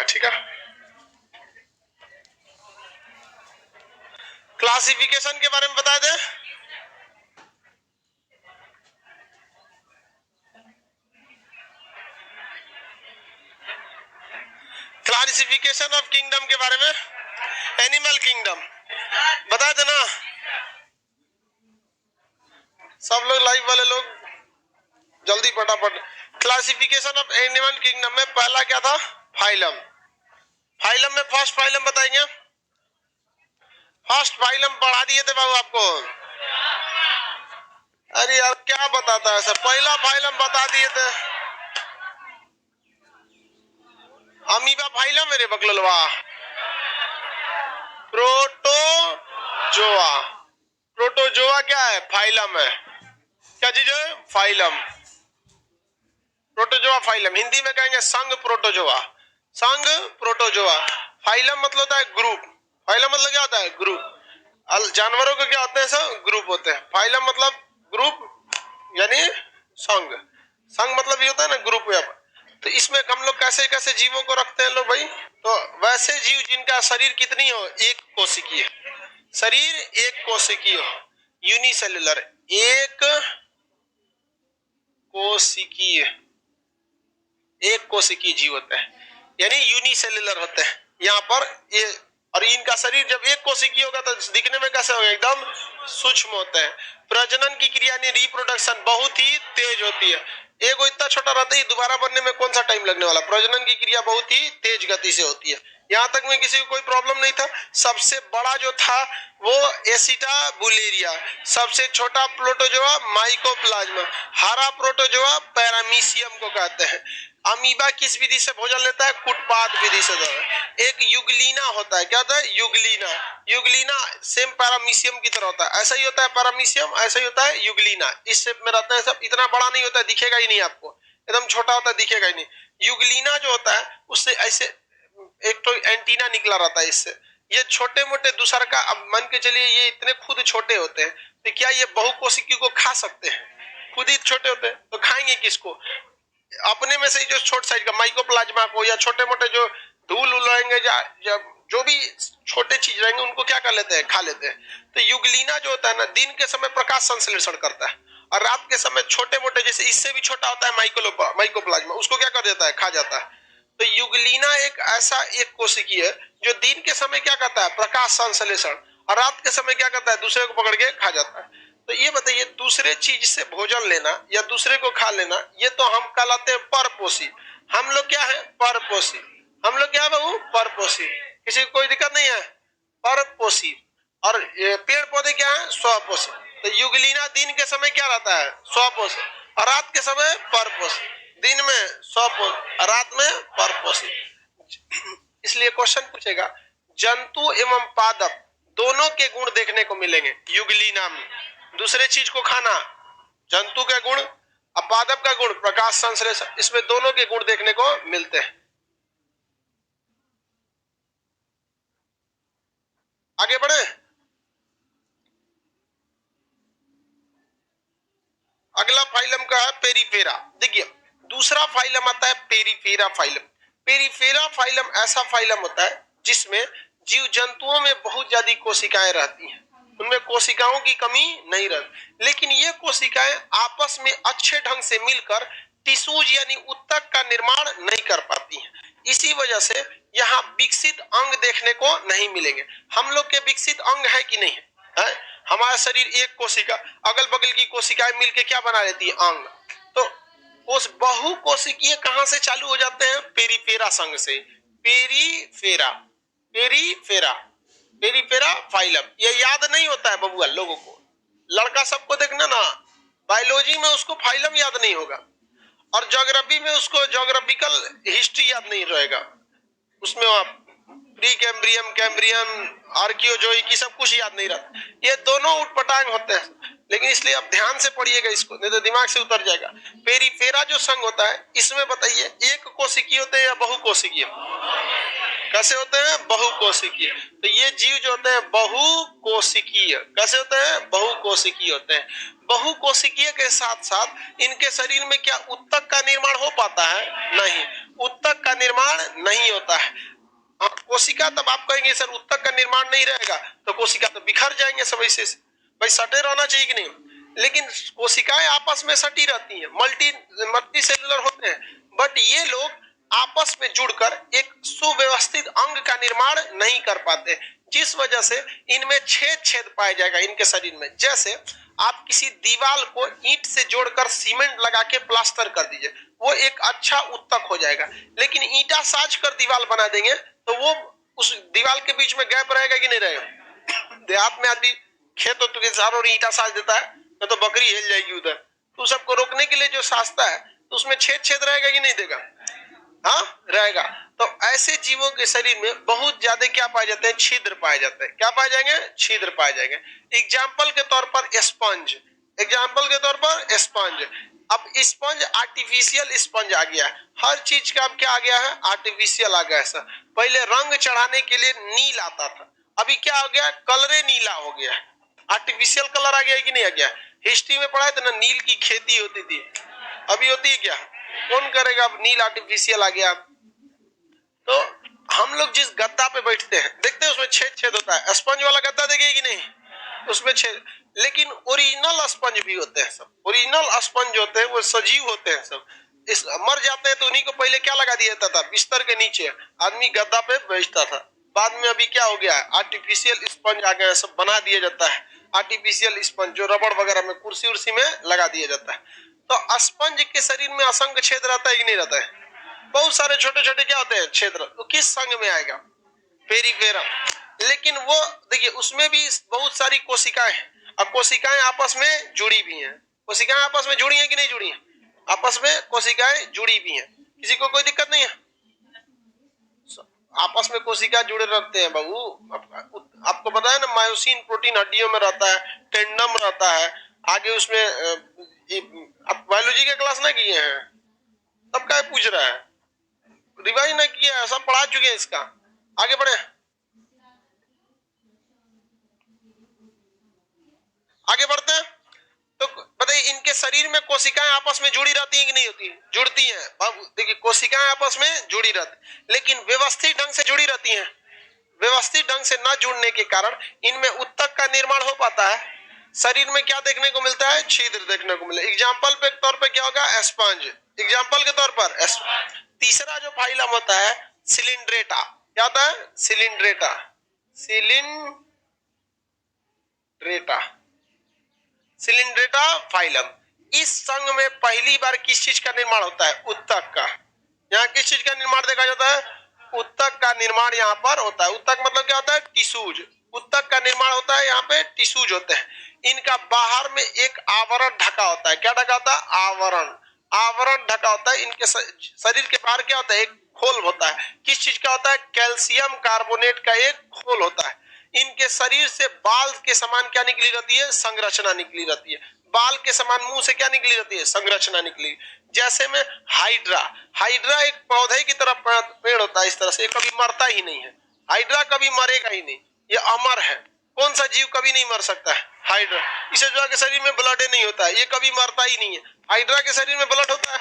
ठीक है। क्लासिफिकेशन के बारे में बता दें। क्लासिफिकेशन ऑफ किंगडम के बारे में, एनिमल किंगडम बता देना। सब लोग लाइव वाले लोग जल्दी फटाफट। क्लासिफिकेशन ऑफ एनिमल किंगडम में पहला क्या था? फाइलम। फाइलम में फर्स्ट फाइलम बताएंगे। फर्स्ट फाइलम पढ़ा दिए थे बाबू आपको। अरे यार क्या बताता है सर, पहला फाइलम बता दिए थे। अमीबा फाइलम मेरे बकललवा। प्रोटोजोआ। प्रोटोजोआ क्या है? फाइलम है। क्या चीज है? फाइलम। प्रोटोजोआ फाइलम, हिंदी में कहेंगे संघ प्रोटोजोआ। संघ प्रोटोजोआ। फाइलम मतलब होता है ग्रुप। फाइलम मतलब क्या होता है? ग्रुप। जानवरों के क्या होते हैं सब? ग्रुप होते हैं। फाइलम मतलब ग्रुप यानी संघ। संघ मतलब ये होता है ना ग्रुप। तो इसमें हम लोग कैसे कैसे जीवों को रखते हैं लोग भाई? तो वैसे जीव जिनका शरीर कितनी हो? एक कोशिकीय। शरीर एक कोशिकीय हो, यूनिसेल्युलर, एक कोशिकीय। एक कोशिकीय जीव होते हैं यानी यूनिसेल्युलर होते हैं यहाँ पर ये। और इनका शरीर जब एक कोशिकीय होगा तो दिखने में कैसे होगा? एकदम सूक्ष्म होते हैं। प्रजनन की क्रिया यानी रिप्रोडक्शन बहुत ही तेज होती है। एगो इतना छोटा रहता है, दोबारा बनने में कौन सा टाइम लगने वाला? प्रजनन की क्रिया बहुत ही तेज गति से होती है। यहाँ तक में किसी को कोई प्रॉब्लम नहीं था। सबसे बड़ा जो था वो एसिटाबुलेरिया, सबसे छोटा प्रोटोजोआ माइकोप्लाज्मा, हरा प्रोटोजोआ पैरामीशियम को कहते हैं। अमीबा किस विधि से भोजन लेता है? कुटपाद विधि से। एक युगलीना होता है। क्या होता है? युगलीना। युगलीना सेम पैरामीशियम की तरह होता है। ऐसा ही होता है पैरामीशियम, ऐसा ही होता है युगलीना। इस शेप में रहता है सब। इतना बड़ा नहीं होता है, दिखेगा ही नहीं आपको, एकदम छोटा होता है, दिखेगा ही नहीं। युगलीना जो होता है उससे ऐसे एक तो एंटीना निकला रहता है इससे। ये छोटे मोटे दूसर का, अब मान के चलिए ये इतने खुद छोटे होते हैं तो क्या ये बहुकोशिकीय को खा सकते हैं? खुद ही छोटे होते हैं तो खाएंगे किसको? अपने में से जो छोट साइज का माइकोप्लाज्मा को या छोटे मोटे जो धूल रहेंगे या जो भी छोटे चीज रहेंगे उनको क्या कर लेते हैं? खा लेते हैं। तो युगलीना जो होता है ना, दिन के समय प्रकाश संश्लेषण करता है और रात के समय छोटे मोटे, जैसे इससे भी छोटा होता है माइकोप्लाज्मा, उसको क्या कर देता है? खा जाता है। तो युगलीना एक ऐसा एक कोशिकीय है जो दिन के समय क्या करता है? प्रकाश संश्लेषण, और रात के समय क्या करता है? दूसरे को पकड़ के खा जाता है। तो ये बताइए, दूसरे चीज से भोजन लेना या दूसरे को खा लेना, ये तो हम कहलाते हैं परपोषी। हम लोग क्या है? परपोषी। हम लोग क्या है बाबू? परपोषी। किसी को कोई दिक्कत नहीं है? परपोषी। और पेड़ पौधे क्या है? स्वपोषी। तो युगलीना दिन के समय क्या रहता है? स्वपोषी, और रात के समय परपोषी। दिन में स्वपोषी, रात में परपोषी। इसलिए क्वेश्चन पूछेगा, जंतु एवं पादप दोनों के गुण देखने को मिलेंगे युगलीना में। दूसरे चीज को खाना, जंतु का गुण, और पादप का गुण प्रकाश संश्लेषण, इसमें दोनों के गुण देखने को मिलते हैं। आगे बढ़े। अगला फाइलम का है पेरिफेरा। देखिए दूसरा फाइलम आता है पेरिफेरा फाइलम। पेरिफेरा फाइलम ऐसा फाइलम होता है जिसमें जीव जंतुओं में बहुत ज्यादा कोशिकाएं रहती हैं। उनमें कोशिकाओं की कमी नहीं रहती, लेकिन ये कोशिकाएं आपस में अच्छे ढंग से मिलकर टिश्यूज यानी उत्तक का निर्माण नहीं कर पाती हैं। इसी वजह से यहाँ विकसित अंग देखने को नहीं मिलेंगे। हम लोग के विकसित अंग है कि नहीं है? हमारा शरीर एक कोशिका, अगल बगल की कोशिकाएं मिलके क्या बना लेती है? अंग। तो उस बहुकोशिकीय कहां से चालू हो जाते हैं? पेरिफेरा संघ से। पेरिफेरा, पेरिफेरा, पेरिफेरा फाइलम। ये याद नहीं होता है बबुआ लोगों को। लड़का सबको देखना ना, बायोलॉजी में उसको फाइलम याद नहीं होगा, और ज्योग्राफी में उसको ज्योग्राफिकल हिस्ट्री याद नहीं रहेगा। उसमें आप प्री कैम्ब्रियम, कैम्ब्रियन, आर्कियोजोइक सब कुछ याद नहीं रहता। ये दोनों उटपटांग होते हैं, लेकिन इसलिए आप ध्यान से पढ़िएगा इसको, नहीं तो दिमाग से उतर जाएगा। पेरिफेरा जो संघ होता है इसमें बताइए एक कोशिकीय होते हैं या बहुकोशिकीय? कैसे होते हैं? बहुकोशिकीय। तो ये जीव जो होते हैं बहुकोशिकीय, कैसे होते हैं? बहुकोशिकीय होते हैं। बहुकोशिकीय के साथ साथ इनके शरीर में क्या उत्तक का निर्माण हो पाता है? नहीं, उत्तक का निर्माण नहीं होता है। कोशिका, तब आप कहेंगे सर उत्तक का निर्माण नहीं रहेगा तो कोशिका तो बिखर जाएंगे सब ऐसे। भाई सटे रहना चाहिए कि नहीं? लेकिन कोशिकाएं आपस में सटी रहती हैं, मल्टी सेलुलर होते हैं, बट ये लोग आपस में जुड़कर एक सुव्यवस्थित अंग का निर्माण नहीं कर पाते, जिस वजह से इनमें छेद छेद पाया जाएगा इनके शरीर में। जैसे आप किसी दीवार को ईंट से जोड़कर सीमेंट लगा के प्लास्टर कर दीजिए, वो एक अच्छा उत्तक हो जाएगा। लेकिन ईंटा साज कर दीवार बना देंगे तो वो उस दीवार के बीच में गैप रहेगा कि नहीं रहेगा? देहात में आदमी खेत तो चारों ओर ईंटा साज देता है, तो बकरी हिल जाएगी उधर। तो सबको रोकने के लिए जो साजता है तो उसमें छेद छेद रहेगा कि नहीं देगा? हाँ, रहेगा। तो ऐसे जीवों के शरीर में बहुत ज्यादा क्या पाए जाते हैं? छिद्र पाए जाते हैं। क्या पाए जाएंगे? छिद्र पाए जाएंगे। एग्जाम्पल के तौर पर स्पंज, एग्जाम्पल के तौर पर स्पंज। अब स्पंज आर्टिफिशियल स्पंज आ गया है। हर चीज का अब क्या आ गया है? आर्टिफिशियल आ गया है सर। पहले रंग चढ़ाने के लिए नील आता था, अभी क्या हो गया? कलरे नीला हो गया है। आर्टिफिशियल कलर आ गया है कि नहीं आ गया? हिस्ट्री में पढ़ा है तो ना, नील की खेती होती थी, अभी होती है क्या? कौन करेगा? अब नील आर्टिफिशियल आ गया। तो हम लोग जिस गद्दा पे बैठते हैं देखते हैं उसमें छेद छेद होता है। स्पंज वाला गद्दा देखेगा कि नहीं? उसमें छेद। लेकिन ओरिजिनल स्पंज भी होते हैं सब। ओरिजिनल स्पंज होते हैं वो सजीव होते हैं सब। इस मर जाते हैं तो उन्हीं को पहले क्या लगा दिया जाता था? बिस्तर के नीचे आदमी गद्दा पे बैठता था। बाद में अभी क्या हो गया है? आर्टिफिशियल स्पंज आ गया है, सब बना दिया जाता है आर्टिफिशियल स्पंज, जो रबड़ वगैरह में कुर्सी उर्सी में लगा दिया जाता है। तो स्पंज के शरीर में असंख्य छेद रहता है कि नहीं रहता है? बहुत सारे छोटे छोटे क्या होते हैं? छेद। तो किस संघ में आएगा? पेरिफेरम। लेकिन वो देखिए उसमें भी बहुत सारी कोशिकाएं हैं, अब कोशिकाएं आपस में जुड़ी भी हैं। कोशिकाएं आपस में जुड़ी हैं कि नहीं जुड़ी हैं? आपस में कोशिकाएं जुड़ी भी हैं। किसी को कोई दिक्कत नहीं है? आपस में कोशिका जुड़े रहते हैं बाबू। आपको पता है ना, मायोसिन प्रोटीन हड्डियों में रहता है, टेंडम रहता है, आगे उसमें आप बायोलॉजी के क्लास ना किए हैं? तब क्या पूछ रहा है? रिवाइज ना किया है, सब पढ़ा चुके हैं इसका। आगे बढ़े, आगे बढ़ते हैं। तो बताइए इनके शरीर में कोशिकाएं आपस में जुड़ी रहती हैं कि नहीं होती? जुड़ती हैं। देखिए कोशिकाएं आपस में जुड़ी रहती, लेकिन व्यवस्थित ढंग से जुड़ी रहती हैं। व्यवस्थित ढंग से न जुड़ने के कारण इनमें उत्तक का निर्माण हो पाता है। शरीर में क्या देखने को मिलता है? छिद्र देखने को मिले। एग्जाम्पल के तौर पर क्या होगा? स्पंज। एग्जाम्पल के तौर पर तीसरा जो फाइलम होता है सिलिंड्रेटा। क्या होता है? सिलिंड्रेटा। सिलिंड्रेटा, सिलिंड्रेटा फाइलम। इस संघ में पहली बार किस चीज का निर्माण होता है? उत्तक का। यहाँ किस चीज का निर्माण देखा जाता है? उत्तक का निर्माण यहाँ पर होता है। उत्तक मतलब क्या होता है? टिश्यूज। उत्तक का निर्माण होता है यहाँ पे, टिश्यूज होते हैं। इनका बाहर में एक आवरण ढका होता है। क्या ढका होता है? आवरण। आवरण ढका होता है। इनके शरीर के बाहर क्या होता है? एक खोल होता है। किस चीज का होता है? कैल्शियम कार्बोनेट का एक खोल होता है। इनके शरीर से बाल के समान क्या निकली रहती है? संरचना निकली रहती है। बाल के समान मुंह से क्या निकली रहती है? संरचना निकली। जैसे में हाइड्रा, हाइड्रा एक पौधे की तरह पेड़ होता है इस तरह से, ये कभी मरता ही नहीं है। हाइड्रा कभी मरेगा ही नहीं, ये अमर है। कौन सा जीव कभी नहीं मर सकता है? हाइड्रा। इसे जो के शरीर में ब्लड नहीं होता है, ये कभी मरता ही नहीं है। हाइड्रा के शरीर में ब्लड होता है,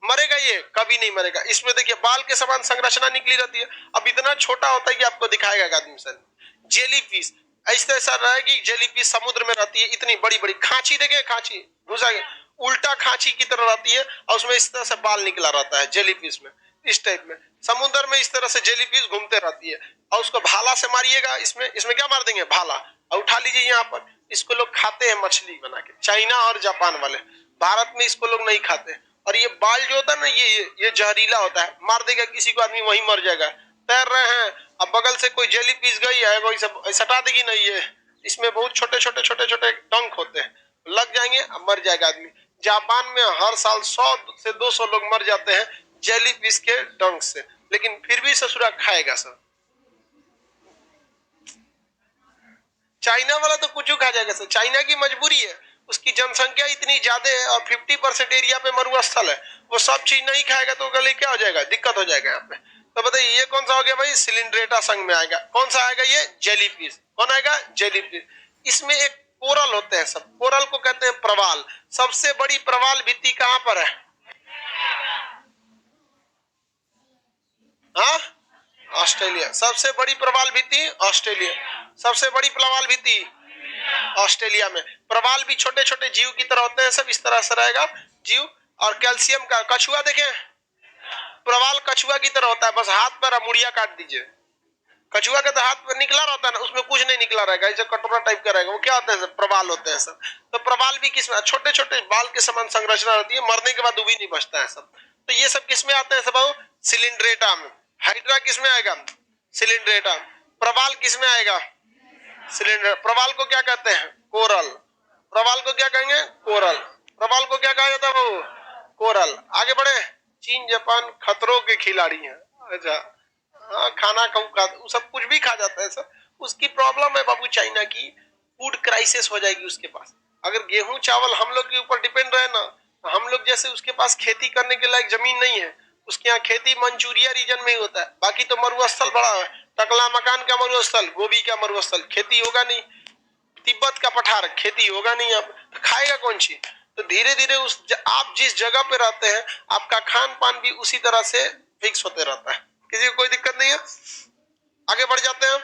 मरेगा ये? कभी नहीं मरेगा। इसमें देखिए बाल के समान संरचना निकली रहती है। अब इतना छोटा होता है कि आपको दिखाएगा एक आदमी सर। जेलीफिश ऐसा ऐसा रहेगी, जेलीफिश समुद्र में रहती है, इतनी बड़ी बड़ी खांची देखे, खांची घुसा उल्टा खांची की तरह रहती है, और उसमें इस तरह से बाल निकला रहता है जेलीफिश में। इस टाइप में समुद्र में इस तरह से जेलीफिश घूमते रहती है, और उसको भाला से मारिएगा। इसमें क्या मार देंगे? भाला। और उठा लीजिए यहाँ पर, इसको लोग खाते हैं मछली बना के, चाइना और जापान वाले। भारत में इसको लोग नहीं खाते। और ये बाल जो होता है ना, ये जहरीला होता है, मार देगा किसी को, आदमी वहीं मर जाएगा। तैर रहे हैं, अब बगल से कोई जेली पीस गई है, वही सब सटा देगी नहीं। ये इसमें बहुत छोटे छोटे छोटे छोटे डंक होते हैं, लग जाएंगे, अब मर जाएगा आदमी। जापान में हर साल 100 से 200 लोग मर जाते हैं जेली पीस के डंक से, लेकिन फिर भी ससुरा खाएगा सब। चाइना वाला तो कुछ खा जाएगा सर, चाइना की मजबूरी है, उसकी जनसंख्या इतनी ज्यादा है और 50% एरिया पे मरुस्थल है, वो सब चीज नहीं खाएगा तो गले क्या हो जाएगा? दिक्कत हो जाएगा यहाँ पे। तो बताइए ये कौन सा हो गया भाई, सिलिंड्रेटा संघ में आएगा। कौन सा आएगा ये, जेलीफिश। कौन आएगा, जेलीफिश। इसमें एक कोरल होते हैं सब, कोरल को कहते हैं प्रवाल। सबसे बड़ी प्रवाल भित्ति कहां पर है, हाँ, ऑस्ट्रेलिया। सबसे बड़ी प्रवाल भित्ति ऑस्ट्रेलिया, सबसे बड़ी प्रवाल भित्ति ऑस्ट्रेलिया में। प्रवाल भी छोटे छोटे जीव की तरह होते हैं, सब इस तरह से रहेगा जीव। और कैल्शियम का कछुआ देखें, प्रवाल कछुआ की तरह होता है, बस हाथ पर मुड़िया काट दीजिए। कछुआ का तो हाथ पर निकला रहता है ना, उसमें कुछ नहीं निकला रहेगा, ऐसे कटोरा टाइप का रहेगा। वो क्या होते हैं, प्रवाल होते हैं सब। तो प्रवाल भी किसमें, छोटे छोटे बाल के समान संरचना रहती है, मरने के बाद वो भी नहीं बचता है सब। तो ये सब किसमें आते हैं सब, सिलिंड्रेटा में। हाइड्रा किसमें आएगा, सिलिंड्रेटा। प्रवाल किसमें आएगा, सिलिंडर। प्रवाल को क्या कहते हैं, कोरल। प्रवाल को क्या कहेंगे, कोरल। प्रवाल को क्या कहा जाता है वो, कोरल। आगे बढ़े। चीन जापान खतरों के खिलाड़ी हैं। अच्छा, हाँ, खाना सब कुछ भी खा जाता है सर। उसकी प्रॉब्लम है बाबू, चाइना की फूड क्राइसिस हो जाएगी उसके पास। अगर गेहूं चावल हम लोग के ऊपर डिपेंड रहे ना, तो हम लोग जैसे उसके पास खेती करने के लायक जमीन नहीं है। उसके यहाँ खेती मंचूरिया रीजन में ही होता है, बाकी तो मरुस्थल बड़ा है। टकला मकान का मरुस्थल, गोभी का मरुस्थल, खेती होगा नहीं। तिब्बत का पठार, खेती होगा नहीं। अब तो खाएगा कौन सी। तो धीरे धीरे आप जिस जगह पे रहते हैं, आपका खान पान भी उसी तरह से फिक्स होते रहता है। किसी को कोई दिक्कत नहीं है। आगे बढ़ जाते हैं।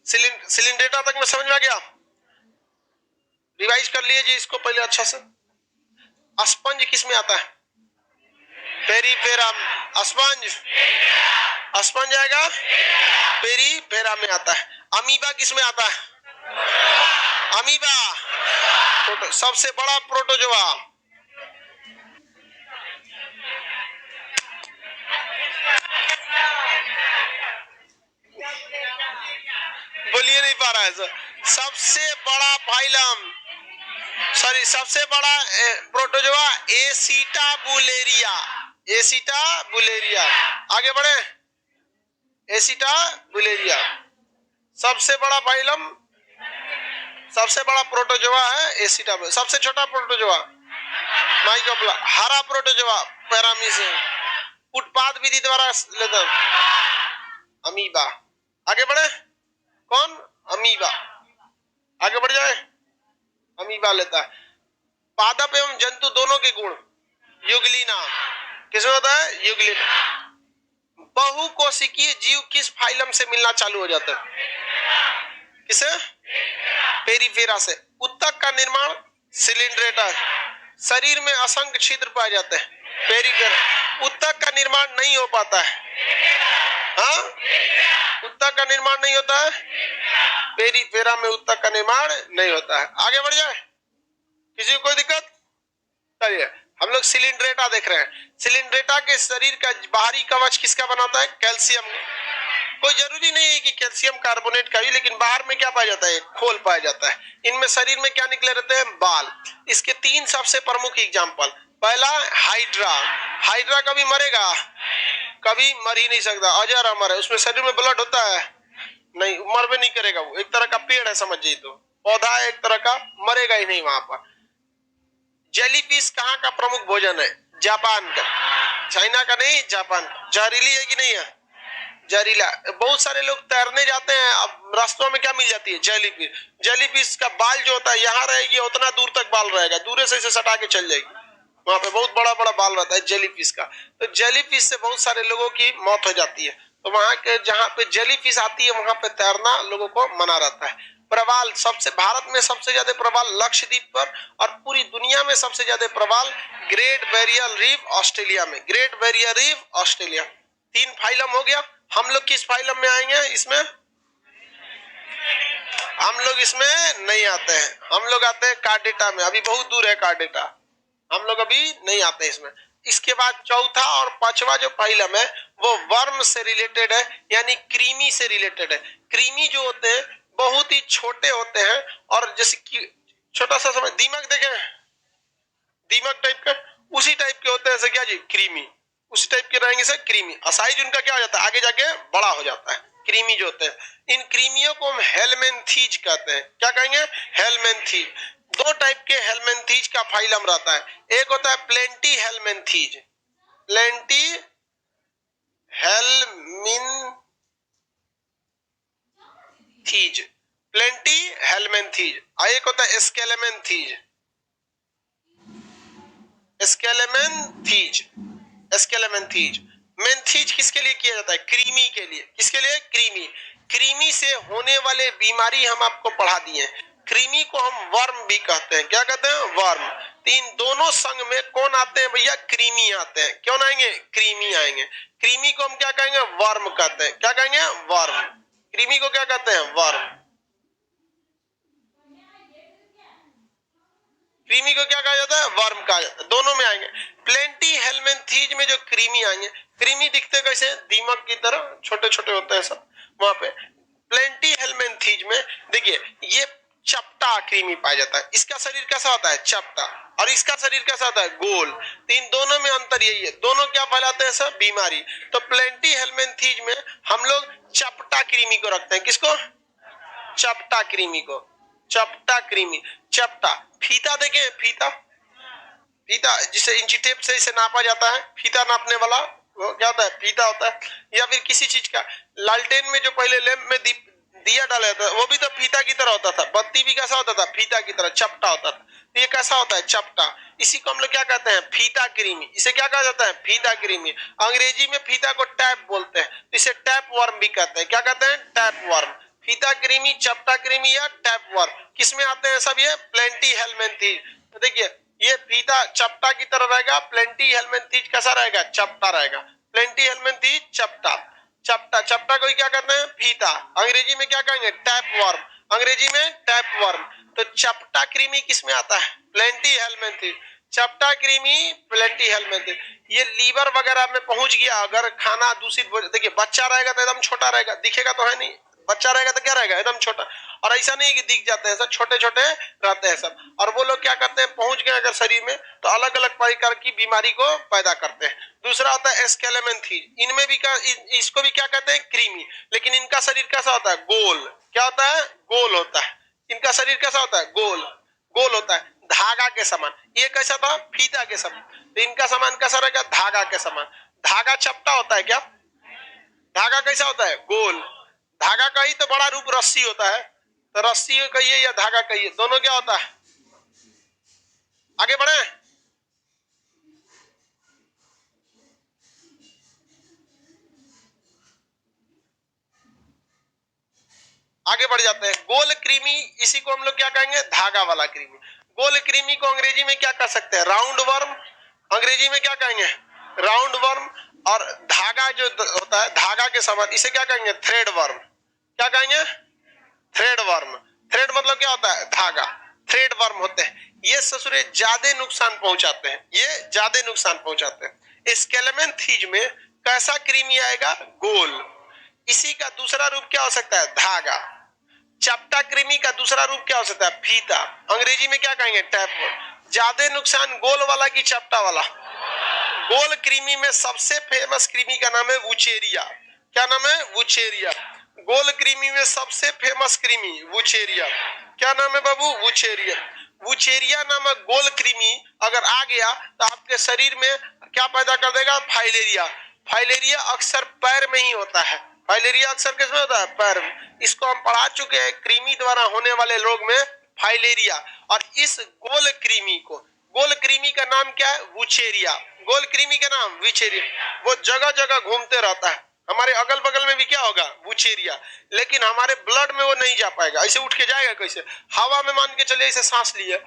सिलिंडेटा तक में समझ में आ गया, रिवाइज कर लीजिए इसको पहले अच्छा से। स्पंज किस में आता है, पेरीफेरा। स्पंज, स्पंज आएगा पेरीफेरा में आता है। अमीबा किस में आता है, अमीबा सबसे बड़ा प्रोटोजोआ। बोलिए नहीं पा रहा है सर। सबसे बड़ा फाइलम, सॉरी, सबसे बड़ा प्रोटोजोआ एसिटा बुलेरिया, एसिटा बुलेरिया। आगे बढ़े, एसिटा बुलेरिया सबसे बड़ा फाइलम, सबसे बड़ा प्रोटोजोआ है एसिटा। सबसे छोटा प्रोटोजोआ माइकोप्ला। हरा प्रोटोजोआ पैरामीशियम। उत्पाद विधि द्वारा लेते अमीबा। आगे बढ़े, कौन, अमीबा। आगे बढ़ जाए, अमीबा लेता है। पादप एवं जंतु दोनों के गुण युगलीना किसमें होता है, युगलीना। बहुकोशिकीय जीव किस फाइलम से मिलना चालू हो जाता है, किसे, पेरीफेरा से। उत्तक का निर्माण सिलिंड्रेटा। शरीर में असंख्य छिद्र पाए जाते हैं, पेरीफेरा। उत्तक का निर्माण नहीं हो पाता है, हाँ, उत्तक का निर्माण नहीं होता है, पेरीफेरा में उत्तक का निर्माण नहीं होता है। आगे बढ़ जाए, किसी को कोई दिक्कत। चलिए हम लोग सिलिंड्रेटा देख रहे हैं। सिलिंड्रेटा के शरीर का बाहरी कवच किसका बनाता है, कैल्शियम। कोई जरूरी नहीं है कि कैल्शियम कार्बोनेट का ही, लेकिन बाहर में क्या पाया जाता है, खोल पाया जाता है। इनमें शरीर में क्या निकले रहते हैं, बाल। इसके तीन सबसे प्रमुख एग्जाम्पल। पहला हाइड्रा। हाइड्रा कभी मरेगा, कभी मर ही नहीं सकता, अजर अमर है। उसमें शरीर में ब्लड होता है नहीं, मर भी नहीं करेगा। वो एक तरह का पेड़ है, समझिए, तो पौधा है एक तरह का, मरेगा ही नहीं वहां पर। जेलीफिश कहाँ का प्रमुख भोजन है, जापान का। चाइना का नहीं, जापान का। जहरीली है कि नहीं है, जहरीला। बहुत सारे लोग तैरने जाते हैं, अब रास्तों में क्या मिल जाती है, जेलीफिश। जेलीफिश का बाल जो होता है यहाँ रहेगी, उतना दूर तक बाल रहेगा, दूर से इसे सटा के चल जाएगी। वहां पे बहुत बड़ा बड़ा बाल रहता है जेलीफिश का। तो जेलीफिश से बहुत सारे लोगों की मौत हो जाती है। तो वहां के जहाँ पे जेलीफिश आती है वहां पे तैरना लोगों को मना रहता है। प्रवाल, सबसे भारत में सबसे ज्यादा प्रवाल लक्षद्वीप पर, और पूरी दुनिया में सबसे ज्यादा प्रवाल ग्रेट बैरियर रीफ ऑस्ट्रेलिया में। Great barrier reef Australia. तीन फाइलम हो गया। हम लोग किस फाइलम में आएंगे, इसमें हम लोग इसमें नहीं आते हैं। हम लोग आते हैं कार्डेटा में, अभी बहुत दूर है कार्डेटा, हम लोग अभी नहीं आते इसमें। इसके बाद चौथा और पांचवा जो फाइलम है वो वर्म से रिलेटेड है, यानी क्रीमी से रिलेटेड है। क्रीमी जो होते हैं बहुत ही छोटे होते हैं, और जैसे कि छोटा सा समझ, दीमक देखें, दीमक टाइप का, उसी टाइप के होते हैं ऐसे, क्या जी, क्रीमी। उसी टाइप के रहेंगे सर, क्रीमी। और साइज उनका क्या हो जाता है, आगे जाके बड़ा हो जाता है। क्रीमी जो होते हैं, इन क्रीमियों को हम हेलमेंथीज कहते हैं। क्या कहेंगे, हेलमेंथीज। दो टाइप के हेलमेंथीज का फाइलम रहता है। एक होता है platyhelminthes, platyhelminthes, platyhelminthes, और एक होता है स्केलेमेंथीज, स्केलेमेंथीज, स्केलेमेंथीज। मेंथीज किसके लिए किया जाता है? कृमि के लिए। किसके लिए? कृमि। कृमि से होने वाले बीमारी हम आपको पढ़ा दिए। कृमि को हम वर्म भी कहते हैं। क्या कहते हैं? वर्म। तो इन दोनों संग में कौन आते हैं भैया? कृमि आते हैं। कौन आएंगे? कृमि आएंगे। कृमि को हम क्या कहेंगे? वर्म कहते हैं। क्या कहेंगे? वर्म। कृमि को क्या कहते हैं? वर्म। कृमि को क्या कहा जाता है? वर्म कहा जाता है। दोनों में आएंगे। प्लेंटी हेलमेंथीज में जो कृमि आएंगे, कृमि दिखते कैसे? दीमक की तरह छोटे छोटे होते हैं सब। वहां पे प्लेंटी हेलमेंथीज में देखिए ये चपटा कृमि पाया जाता है। इसका शरीर कैसा होता है? चपटा। और इसका शरीर कैसा होता है? गोल। तो इन दोनों में अंतर यही है, दोनों क्या फैलाते हैं? सब बीमारी। तो प्लेंटी हेलमेंथीज में हम लोग चपटा कृमि को रखते हैं। किसको? चपटा कृमि को। चपटा कृमि। चपटा फीता देखे? फीता, फीता जिसे इंची टेप से इसे नापा जाता है, फीता नापने वाला वो क्या होता है? फीता होता है। या फिर किसी चीज का लालटेन में जो पहले लैंप में दिया डाला जाता है वो भी तो फीता की तरह होता था। बत्ती भी कैसा होता था? फीता की तरह, चपटा होता था। तो ये कैसा होता है? चपटा। इसी को हम लोग क्या कहते हैं? फीता कृमि। इसे क्या कहा जाता है? फीता कृमि। अंग्रेजी में फीता को टैप बोलते हैं, इसे टैप वर्म भी कहते हैं। क्या कहते हैं? Tap worm. फीता कृमि, चपटा कृमि या टैप वर्म किस में आते हैं सब? ये प्लेंटी हेलमेंथीज। तो देखिए ये फीता चपटा की तरह रहेगा, प्लेंटी हेलमेंथीज कैसा रहेगा? चपटा रहेगा। प्लेंटी हेलमेंथीज चपटा। चपटा, चपटा को क्या कहते हैं? फीता। अंग्रेजी में क्या कहेंगे? Tap worm. अंग्रेजी में टैप वर्म। तो चपटा कृमि किस में आता है? Plenty Helminthes. चपटा कृमि, प्लेंटी हेलमेंथीज। ये लीवर वगैरह में पहुंच गया अगर खाना दूषित, देखिए बच्चा रहेगा तो एकदम छोटा रहेगा, दिखेगा तो है नहीं। बच्चा रहेगा तो क्या रहेगा? एकदम छोटा। और ऐसा नहीं कि दिख जाते हैं, सब छोटे छोटे रहते हैं सब। और वो लोग क्या करते हैं? पहुंच गए अगर शरीर में तो अलग अलग प्रकार की बीमारी को पैदा करते हैं। दूसरा होता है स्केलेमेंथीज। इनमें भी क्या, इसको भी क्या कहते हैं? कृमि। लेकिन इनका शरीर कैसा होता है? गोल। क्या होता है? गोल होता है। इनका शरीर कैसा होता है? गोल। गोल होता है, धागा के समान। ये कैसा था? फीता के समान। तो इनका समान कैसा रहेगा? धागा के समान। धागा चपटा होता है क्या? धागा कैसा होता है? गोल। धागा का ही तो बड़ा रूप रस्सी होता है। तो रस्सी कहिए या धागा कहिए, दोनों क्या होता है? आगे बढ़े। आगे बढ़ जाते हैं। गोल कृमि, इसी को हम लोग क्या कहेंगे? धागा वाला कृमि। गोल कृमि को अंग्रेजी में क्या कर सकते हैं? Round worm. अंग्रेजी में क्या कहेंगे? Round worm. और धागा जो होता है धागा के समान, इसे क्या कहेंगे? Thread worm. क्या कहेंगे? Thread worm. थ्रेड मतलब क्या होता है? धागा। थ्रेड वर्म होते हैं ये। ससुरे ज्यादा नुकसान पहुंचाते हैं, ये ज्यादा नुकसान पहुंचाते हैं। स्केलेमेंथीज में कैसा कृमि आएगा? गोल। इसी का दूसरा रूप क्या हो सकता है? धागा। चपटा कृमि का दूसरा रूप क्या हो सकता है? फीता। अंग्रेजी में क्या कहेंगे? टैप। ज्यादा नुकसान गोल वाला की चपटा वाला? गोल कृमि में सबसे फेमस कृमि का नाम है वुचेरिया। क्या नाम है? वुचेरिया। गोल कृमि में सबसे फेमस कृमि वुचेरिया। क्या नाम है बाबू? वुचेरिया। वुचेरिया नामक गोल कृमि अगर आ गया तो आपके शरीर में क्या पैदा कर देगा? फाइलेरिया। फाइलेरिया अक्सर पैर में ही होता है। फाइलेरिया अक्सर किसमें होता है? पैर में। इसको हम पढ़ा चुके हैं, कृमि द्वारा होने वाले रोग में फाइलेरिया। और इस गोल कृमि को, गोल कृमि का नाम क्या है? वुचेरिया। गोल कृमि का नाम वुचेरिया। वो जगह जगह घूमते रहता है। हमारे अगल बगल में भी क्या होगा? वुचेरिया। लेकिन हमारे ब्लड में वो नहीं जा पाएगा। ऐसे उठ के जाएगा कैसे? हवा में मान के चलिए ऐसे सांस लिए,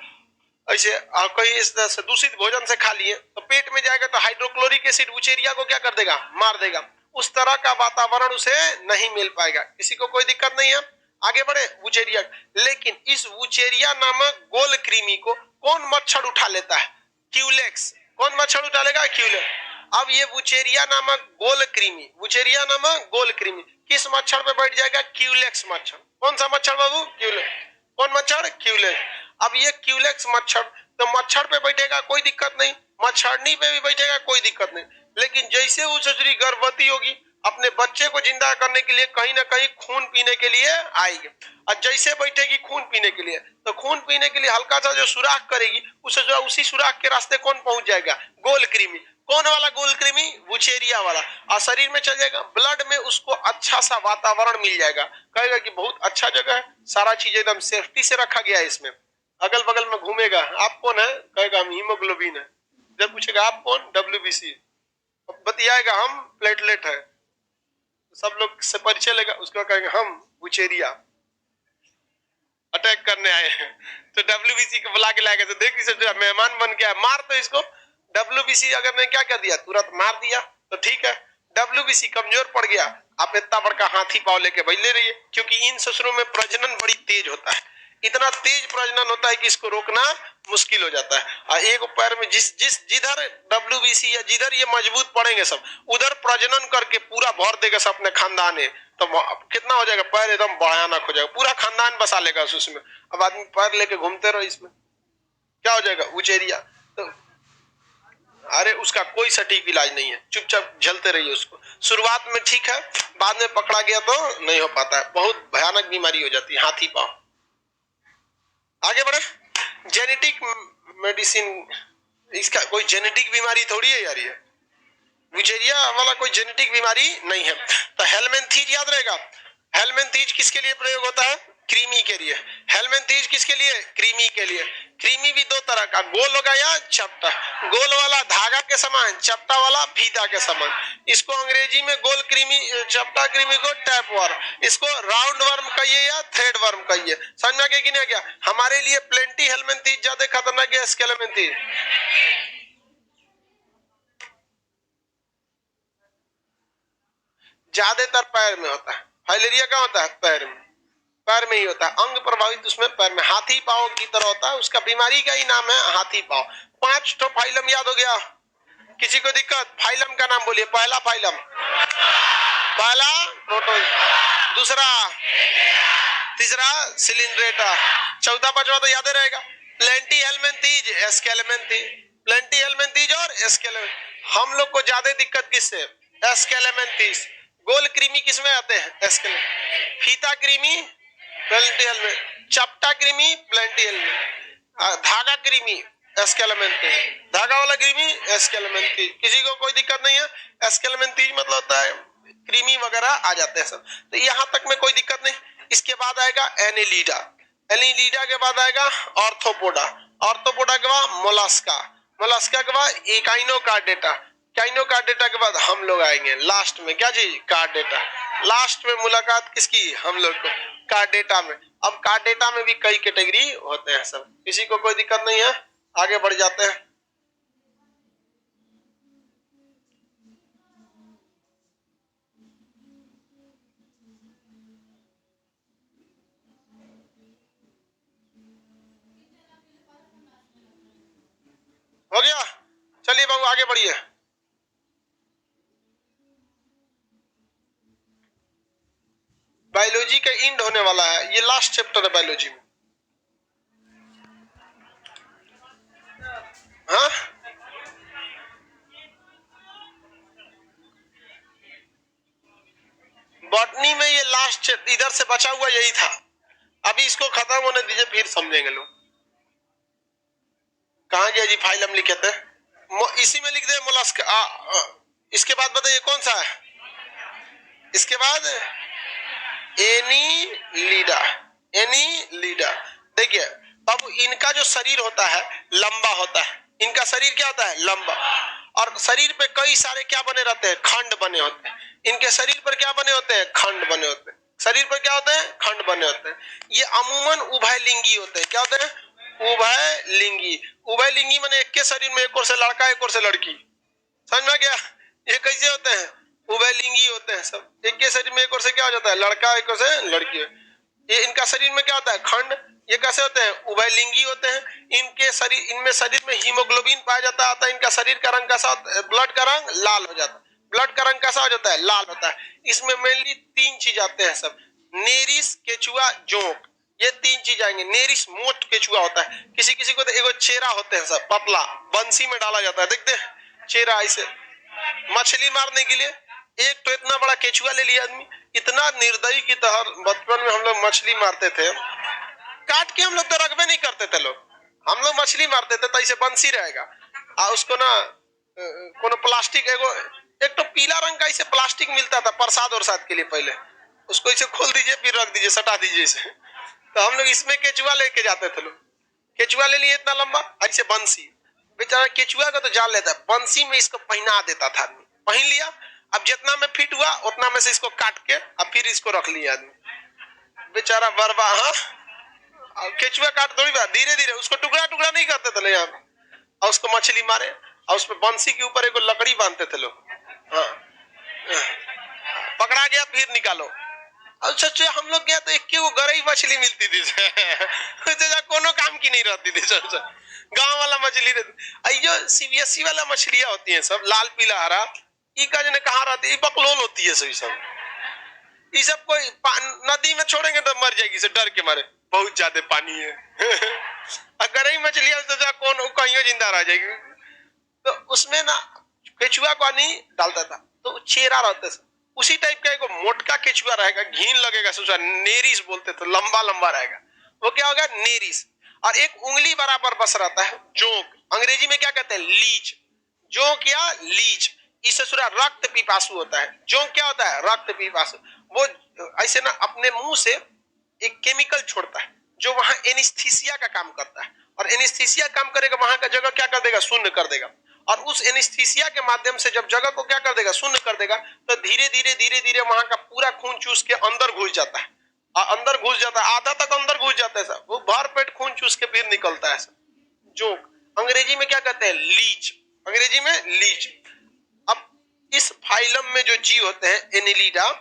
ऐसे कहीं इस तरह से दूषित भोजन से खा लिए तो पेट में जाएगा तो हाइड्रोक्लोरिक एसिड वुचेरिया को क्या कर देगा? मार देगा। उस तरह का वातावरण उसे नहीं मिल पाएगा। किसी को कोई दिक्कत नहीं है। आगे बढ़े। वुचेरिया। लेकिन इस वुचेरिया नामक गोल कृमि को कौन मच्छर उठा लेता है? क्यूलेक्स। कौन मच्छर उठा लेगा? क्यूलेक्स। अब ये वुचेरिया नामक गोल कृमि, वुचेरिया नामक गोल कृमि किस मच्छर पे बैठ जाएगा? क्यूलेक्स मच्छर। कौन सा मच्छर बाबू? क्यूलेक्स। कौन मच्छर? क्यूलेक्स। अब ये क्यूलेक्स मच्छर तो मच्छर पे बैठेगा कोई दिक्कत नहीं, मच्छरनी पे भी बैठेगा कोई दिक्कत नहीं। लेकिन जैसे वो ससुरी गर्भवती होगी अपने बच्चे को जिंदा करने के लिए कहीं ना कहीं खून पीने के लिए आएगी। और जैसे बैठेगी खून पीने के लिए तो खून पीने के लिए हल्का सा जो सुराख करेगी उसे जो उसी सुराख के रास्ते कौन पहुंच जाएगा? गोल कृमि। कौन वाला गोल कृमि? वुचेरिया वाला। और शरीर में चल जाएगा, ब्लड में उसको अच्छा सा वातावरण मिल जाएगा, कहेगा कि बहुत अच्छा जगह है, सारा चीज एकदम सेफ्टी से रखा गया है इसमें। अगल बगल में घूमेगा, आप कौन है? कहेगा हम हीमोग्लोबिन है। जब पूछेगा आप कौन? WBC। बतियाएगा हम प्लेटलेट है, सब लोग से परिचय लेगा, उसके बाद कहेंगे हम वुचेरिया अटैक करने आए हैं। तो WBC को बुला के लाएगा, तो देख इसे मेहमान बन गया, मार तो इसको। WBC अगर ने क्या कर दिया, तुरंत मार दिया तो ठीक है। WBC कमजोर पड़ गया, आप इतना बड़का हाथी पाव लेके भाई ले रही है, क्योंकि इन ससुरों में प्रजनन बड़ी तेज होता है, इतना तेज प्रजनन होता है कि इसको रोकना मुश्किल हो जाता है। और एक पैर में जिधर WBC या जिधर ये मजबूत पड़ेंगे सब, उधर प्रजनन करके पूरा भर देगा सब अपने खानदान है। तो कितना हो जाएगा, पैर एकदम भयानक हो जाएगा, पूरा खानदान बसा लेगा उसमें। अब आदमी पैर लेके घूमते रहो, इसमें क्या हो जाएगा? वुचेरिया। तो अरे उसका कोई सटीक इलाज नहीं है, चुपचाप झलते रहिए उसको। शुरुआत में ठीक है, बाद में पकड़ा गया तो नहीं हो पाता है, बहुत भयानक बीमारी हो जाती है हाथी पांव। आगे बढ़े। जेनेटिक मेडिसिन, इसका कोई जेनेटिक बीमारी थोड़ी है यार, ये वुचेरिया वाला कोई जेनेटिक बीमारी नहीं है। तो हेलमेंथीज याद रहेगा, हेलमेंथीज किसके लिए प्रयोग होता है? क्रीमी के लिए। हेलमेंथीज किसके लिए? क्रीमी के लिए। क्रीमी भी दो तरह का, गोल होगा या चपटा। गोल वाला धागा के समान, चपटा वाला फीता के समान। इसको अंग्रेजी में गोल क्रीमी, चपटा क्रीमी को टैप वर्म, इसको राउंड वर्म कहिए या थ्रेड वर्म कहिए। समझ में आ गया कि नहीं आ गया? हमारे लिए प्लेंटी हेलमेंथीज ज्यादा खतरनाक है स्केलेमेंथीज। ज्यादातर पैर में होता है, फाइलेरिया क्या होता है? पैर में, पैर में ही होता है, अंग प्रभावित उसमें पैर में, हाथी पांव की तरह होता है, उसका बीमारी का ही नाम है हाथी पांव। 5 तो फाइलम याद हो गया, किसी को दिक्कत? फाइलम का नाम बोलिए। पहला फाइलम, पहला प्रोटो, दूसरा, तीसरा सिलिंड्रेटा, चौथा पांचवा तो याद रहेगा। प्लेंटी हेलमेंथीज, एस्केलेमेंथीज, प्लेंटी हेलमेंथीज और एस्केलेमेंथीज। हम लोग को ज्यादा दिक्कत किससे? एस्केलेमेंथीज। गोल कृमि किसमें आते हैं? एस्केलेमेंथीज। फीता कृमि प्लेंटी हेलमेंथीज, चपटा कृमि प्लेंटी हेलमेंथीज, धागा कृमि एस्केलेमेंथीज, धागा वाला कृमि एस्केलेमेंथीज। किसी को कोई दिक्कत नहीं है? एस्केलेमेंथीज मतलब होता है कृमि वगैरह आ जाते हैं सब, तो यहाँ तक में कोई दिक्कत नहीं। इसके बाद आएगा एनिलीडा, एनिलीडा के बाद आएगा ऑर्थोपोडा, ऑर्थोपोडा के बाद मोलास्का, मोलास्का के बाद इकाइनोकार्डेटा, इकाइनोकार्डेटा के बाद हम लोग आएंगे लास्ट में, क्या जी? कार्डेटा। लास्ट में मुलाकात किसकी? हम लोग को कार्डेटा में। अब कार्डेटा में भी कई कैटेगरी होते हैं सब, किसी को कोई दिक्कत नहीं है? आगे बढ़ जाते हैं। हो गया? चलिए बाबू आगे बढ़िए। बायोलॉजी का इंड होने वाला है, ये लास्ट चैप्टर है बायोलॉजी में। हाँ, बॉटनी में ये लास्ट इधर से बचा हुआ यही था, अभी इसको खत्म होने दीजिए फिर समझेंगे लोग। कहाँ गया जी फाइलम लिखे थे? इसी में लिख दे मोलस्का। इसके बाद बताइए कौन सा है? इसके बाद एनीलिडा, एनीलिडा। देखिए अब इनका जो शरीर होता है लंबा होता है, इनका शरीर क्या होता है? लंबा, और शरीर पे कई सारे क्या बने रहते हैं? खंड बने होते हैं। इनके शरीर पर क्या बने होते हैं? खंड बने होते हैं। शरीर पर क्या होते हैं? खंड बने होते हैं। ये अमूमन उभयलिंगी होते हैं। क्या होते हैं? उभयलिंगी। उभयलिंगी माने एक के शरीर में एक ओर से लड़का एक ओर से लड़की। समझ में गया? ये कैसे होते हैं? उभयलिंगी होते हैं सब। एक के शरीर में एक ओर से क्या हो जाता है? लड़का, एक ओर से लड़की। ये इनका शरीर में क्या होता है? खंड। ये कैसे होते हैं? उभयलिंगी होते हैं। इनके शरीर, इनमें शरीर में हीमोग्लोबिन पाया जाता है। इनका शरीर का रंग कैसा होता है? ब्लड का रंग लाल हो जाता है। ब्लड का रंग कैसा हो जाता है? लाल होता है। इसमें मेनली 3 चीज आते हैं सब, नेरिस, केचुआ, जोंक, ये 3 चीज आएंगे। नेरिस मोट केचुआ होता है। किसी किसी को तो एगो चेरा होते हैं सब, पतला, बंसी में डाला जाता है, देखते हैं चेरा ऐसे मछली मारने के लिए। एक तो इतना बड़ा केचुआ ले लिया आदमी, इतना निर्दयी की तरह। बचपन में हम लोग मछली मारते थे, काट के हम लोग तो रखबे नहीं करते थे लोग, हम लोग मछली मारते थे तो ऐसे बंसी रहेगा, और उसको ना कोनो प्लास्टिक एगो एक तो पीला रंग का इसे प्लास्टिक मिलता था प्रसाद और साथ के लिए, पहले उसको इसे खोल दीजिए फिर रख दीजिए, सटा दीजिए इसे। तो हम लोग इसमें केचुआ लेके जाते थे लोग, केचुआ ले लिए इतना लंबा, ऐसे बंसी, बेचारा केचुआ का तो जान लेता है, बंसी में इसको पहना देता था आदमी, पहन लिया, अब जितना में फिट हुआ उतना में से इसको काट के अब फिर इसको रख लिया आदमी, बेचारा बर्बाद। हाँ, केचुआ काट थोड़ी बात, धीरे धीरे उसको टुकड़ा टुकड़ा नहीं करते थे यहाँ पे, और उसको मछली मारे और उसमें बंसी के ऊपर एक लकड़ी बांधते थे लोग। हाँ, पकड़ा गया फिर निकालो। अब सोचो हम लोग गया तो एक वो गरई मछली मिलती थी कोनो काम की नहीं रहती थी, सोचो गांव वाला मछली रहती, जो सीबीएसई वाला मछलियां होती हैं सब लाल पीला हरा, ई का जने कहाँ रहती है, बकलोल होती है सही सब, ये सब कोई नदी में छोड़ेंगे तो मर जाएगी से डर के मारे, बहुत ज्यादा पानी है अगर ही मछलियां तो कौन कहीं जिंदा रह जाएगी। तो उसमें ना केचुआ को नहीं डालता था तो चेहरा रहता था, उसी टाइप का एक मोटका केचुआ रहेगा, घीन लगेगा, सोचा नेरिस बोलते थे, लंबा लंबा रहेगा, वो क्या होगा नेरिस, और एक उंगली बराबर बस रहता है जोंक, अंग्रेजी में क्या कहते हैं लीच, जोंक या लीच, इस ससुरा रक्त पिपासु होता है। जोंक क्या होता है, रक्त पिपासु, वो ऐसे ना अपने मुंह से एक केमिकल छोड़ता है जो वहां एनेस्थीसिया का काम करता है, और एनेस्थीसिया काम करेगा वहां का जगह क्या कर देगा, शून्य कर देगा, और उस एनेस्थीसिया के माध्यम से जब जगह को क्या कर देगा, शून्य कर देगा, तो धीरे धीरे धीरे धीरे वहां का पूरा खून चूस के अंदर घुस जाता है, और अंदर घुस जाता है, आधा तक अंदर घुस जाता है सब, वो भर पेट खून चूस के फिर निकलता है सब। जोंक अंग्रेजी में क्या कहते हैं, लीच, अंग्रेजी में लीच। अब इस फाइलम में जो जीव होते हैं एनिलिडा,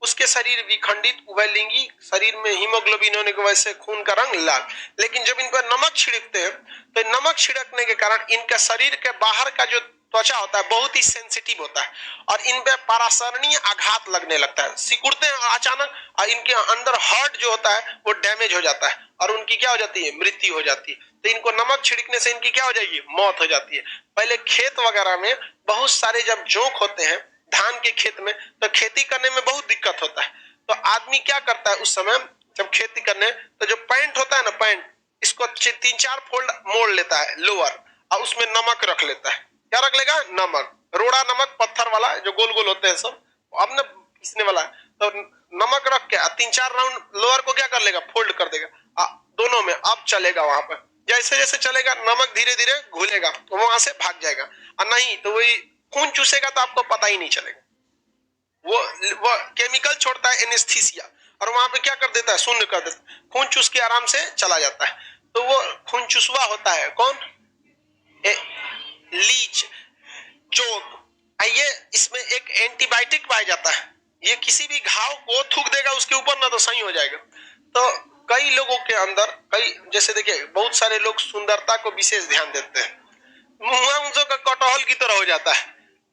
उसके शरीर विखंडित उभयलिंगी, शरीर में हीमोग्लोबिन होने की वजह से खून का रंग लाल, लेकिन जब इन पर नमक छिड़कते हैं तो नमक छिड़कने के कारण इनका शरीर के बाहर का जो त्वचा होता है बहुत ही सेंसिटिव होता है, और इन पे पाराशरणीय आघात लगने लगता है, सिकुड़ते हैं अचानक, और इनके अंदर हार्ट जो होता है वो डैमेज हो जाता है, और उनकी क्या हो जाती है, मृत्यु हो जाती है। तो इनको नमक छिड़कने से इनकी क्या हो जाएगी, मौत हो जाती है। पहले खेत वगैरह में बहुत सारे जब जोंक होते हैं धान के खेत में, तो खेती करने में बहुत दिक्कत होता है, तो आदमी क्या करता है उस समय जब खेती करने, तो जो पैंट होता है ना, पैंट इसको 3-4 फोल्ड मोड़ लेता है लोअर, और उसमें नमक रख लेता है, क्या रख लेगा, नमक, रोड़ा नमक, पत्थर वाला जो गोल गोल होते हैं सब, अब न पीसने वाला, तो नमक रख के 3-4 राउंड लोअर को क्या कर लेगा, फोल्ड कर देगा, दोनों में अब चलेगा, वहां पर जैसे जैसे चलेगा नमक धीरे धीरे घुलेगा तो वहां से भाग जाएगा, और नहीं तो वही खून चूसेगा तो आपको पता ही नहीं चलेगा, वो केमिकल छोड़ता है एनेस्थीसिया, और वहां पे क्या कर देता है, शून्य कर देता है, खून चूस के आराम से चला जाता है। तो वो खून चूसवा होता है कौन, लीच, जोंक। ये इसमें एक एंटीबायोटिक पाया जाता है, ये किसी भी घाव को थूक देगा उसके ऊपर ना तो सही हो जाएगा। तो कई लोगों के अंदर कई, जैसे देखिए बहुत सारे लोग सुंदरता को विशेष ध्यान देते हैं, मुंह का कटहल की तरह हो जाता है,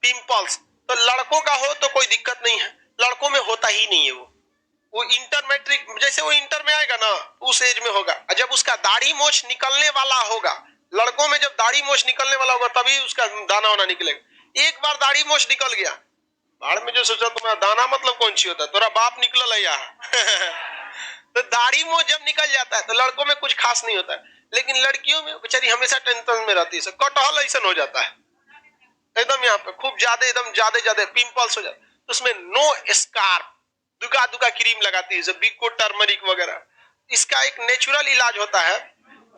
पिंपल्स, तो लड़कों का हो तो कोई दिक्कत नहीं है, लड़कों में होता ही नहीं है, वो इंटर मैट्रिक जैसे वो इंटर में आएगा ना उस एज में होगा, और जब उसका दाढ़ी मोछ निकलने वाला होगा, लड़कों में जब दाढ़ी मोछ निकलने वाला होगा तभी उसका दाना वाना निकलेगा। एक बार दाढ़ी मोछ निकल गया, बाढ़ में जो सोचा तुम्हारा दाना मतलब कौन सी होता है, तोरा बाप निकल है यहाँ तो दाढ़ी मोछ जब निकल जाता है तो लड़कों में कुछ खास नहीं होता है, लेकिन लड़कियों में बेचारी हमेशा टेंशन में रहती है, कटहल ऐसा हो जाता है एकदम, यहाँ पे खूब ज्यादा एकदम ज्यादा ज्यादा पिंपल्स हो जाते, तो उसमें नो स्कार्फ, दुका दुका क्रीम लगाती है बिको टर्मरिक वगैरह, इसका एक नेचुरल इलाज होता है